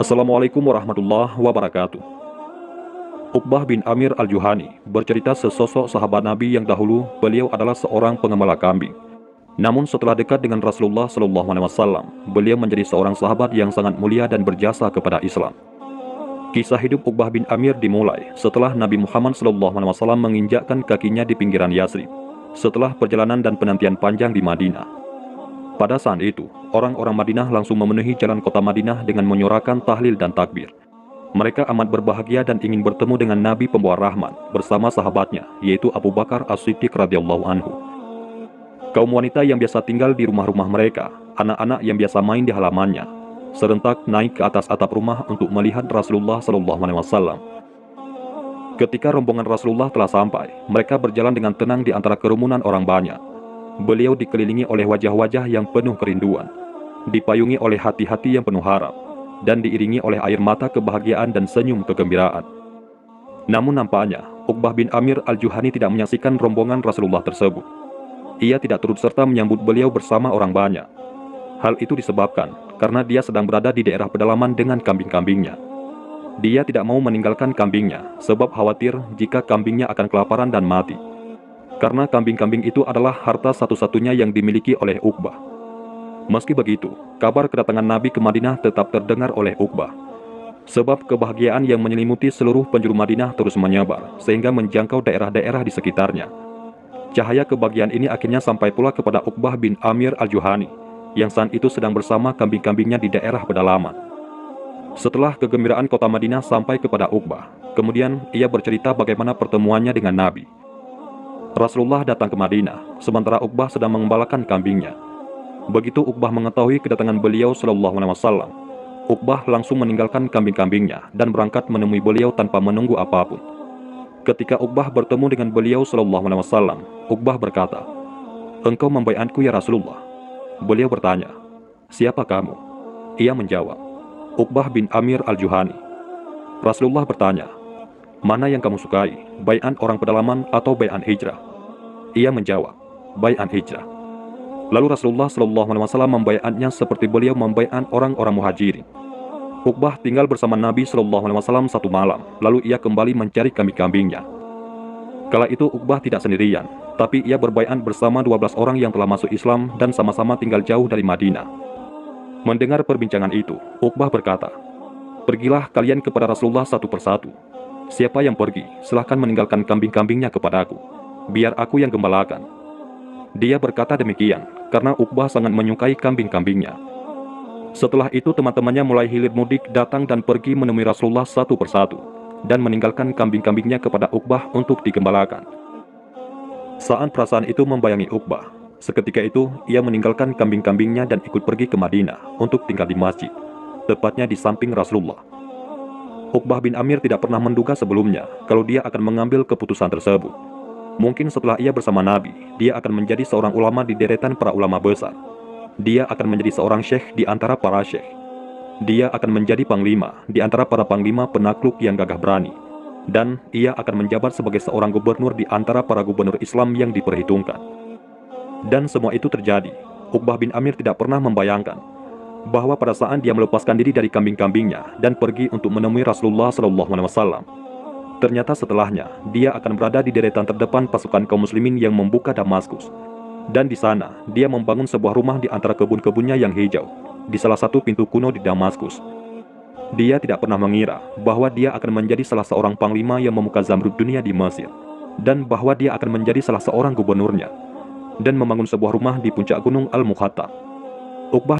Assalamualaikum warahmatullahi wabarakatuh. Uqbah bin Amir al-Juhani bercerita sesosok sahabat Nabi yang dahulu beliau adalah seorang pengembala kambing. Namun setelah dekat dengan Rasulullah SAW, beliau menjadi seorang sahabat yang sangat mulia dan berjasa kepada Islam. Kisah hidup Uqbah bin Amir dimulai setelah Nabi Muhammad SAW menginjakkan kakinya di pinggiran Yasrib, setelah perjalanan dan penantian panjang di Madinah. Pada saat itu, orang-orang Madinah langsung memenuhi jalan kota Madinah dengan menyuarakan tahlil dan takbir. Mereka amat berbahagia dan ingin bertemu dengan Nabi pembawa rahmat bersama sahabatnya, yaitu Abu Bakar As-Siddiq radhiyallahu anhu. Kaum wanita yang biasa tinggal di rumah-rumah mereka, anak-anak yang biasa main di halamannya, serentak naik ke atas atap rumah untuk melihat Rasulullah SAW. Ketika rombongan Rasulullah telah sampai, mereka berjalan dengan tenang di antara kerumunan orang banyak. Beliau dikelilingi oleh wajah-wajah yang penuh kerinduan, dipayungi oleh hati-hati yang penuh harap, dan diiringi oleh air mata kebahagiaan dan senyum kegembiraan. Namun nampaknya, Uqbah bin Amir al-Juhani tidak menyaksikan rombongan Rasulullah tersebut. Ia tidak turut serta menyambut beliau bersama orang banyak. Hal itu disebabkan karena dia sedang berada di daerah pedalaman dengan kambing-kambingnya. Dia tidak mau meninggalkan kambingnya, sebab khawatir jika kambingnya akan kelaparan dan mati. Karena kambing-kambing itu adalah harta satu-satunya yang dimiliki oleh Uqbah. Meski begitu, kabar kedatangan Nabi ke Madinah tetap terdengar oleh Uqbah. Sebab kebahagiaan yang menyelimuti seluruh penjuru Madinah terus menyebar, sehingga menjangkau daerah-daerah di sekitarnya. Cahaya kebahagiaan ini akhirnya sampai pula kepada Uqbah bin Amir al-Juhani, yang saat itu sedang bersama kambing-kambingnya di daerah pedalaman. Setelah kegembiraan kota Madinah sampai kepada Uqbah, kemudian ia bercerita bagaimana pertemuannya dengan Nabi. Rasulullah datang ke Madinah, sementara Uqbah sedang mengembalakan kambingnya. Begitu Uqbah mengetahui kedatangan beliau SAW, Uqbah langsung meninggalkan kambing-kambingnya dan berangkat menemui beliau tanpa menunggu apapun. Ketika Uqbah bertemu dengan beliau SAW, Uqbah berkata, "Engkau membaiatku ya Rasulullah?" Beliau bertanya, "Siapa kamu?" Ia menjawab, "Uqbah bin Amir al-Juhani." Rasulullah bertanya, "Mana yang kamu sukai, baiat orang pedalaman atau baiat hijrah?" Ia menjawab, "Baiat hijrah." Lalu Rasulullah SAW membaiatnya seperti beliau membaiat orang-orang muhajirin. Uqbah tinggal bersama Nabi SAW satu malam, lalu ia kembali mencari kambing-kambingnya. Kala itu Uqbah tidak sendirian, tapi ia berbaiat bersama 12 orang yang telah masuk Islam dan sama-sama tinggal jauh dari Madinah. Mendengar perbincangan itu, Uqbah berkata, "Pergilah kalian kepada Rasulullah satu persatu. Siapa yang pergi, silahkan meninggalkan kambing-kambingnya kepadaku. Biar aku yang gembalakan." Dia berkata demikian karena Uqbah sangat menyukai kambing-kambingnya. Setelah itu teman-temannya mulai hilir mudik datang dan pergi menemui Rasulullah satu persatu dan meninggalkan kambing-kambingnya kepada Uqbah untuk digembalakan. Saat perasaan itu membayangi Uqbah, seketika itu ia meninggalkan kambing-kambingnya dan ikut pergi ke Madinah untuk tinggal di masjid, tepatnya di samping Rasulullah. Uqbah bin Amir tidak pernah menduga sebelumnya kalau dia akan mengambil keputusan tersebut. Mungkin setelah ia bersama Nabi, dia akan menjadi seorang ulama di deretan para ulama besar. Dia akan menjadi seorang syekh di antara para syekh. Dia akan menjadi panglima di antara para panglima penakluk yang gagah berani. Dan ia akan menjabat sebagai seorang gubernur di antara para gubernur Islam yang diperhitungkan. Dan semua itu terjadi. Uqbah bin Amir tidak pernah membayangkan bahwa pada saat dia melepaskan diri dari kambing-kambingnya dan pergi untuk menemui Rasulullah SAW, ternyata setelahnya, dia akan berada di deretan terdepan pasukan kaum muslimin yang membuka Damaskus. Dan di sana, dia membangun sebuah rumah di antara kebun-kebunnya yang hijau, di salah satu pintu kuno di Damaskus. Dia tidak pernah mengira bahwa dia akan menjadi salah seorang panglima yang memuka zamrud dunia di Mesir, dan bahwa dia akan menjadi salah seorang gubernurnya, dan membangun sebuah rumah di puncak gunung Al-Muqattam. Uqbah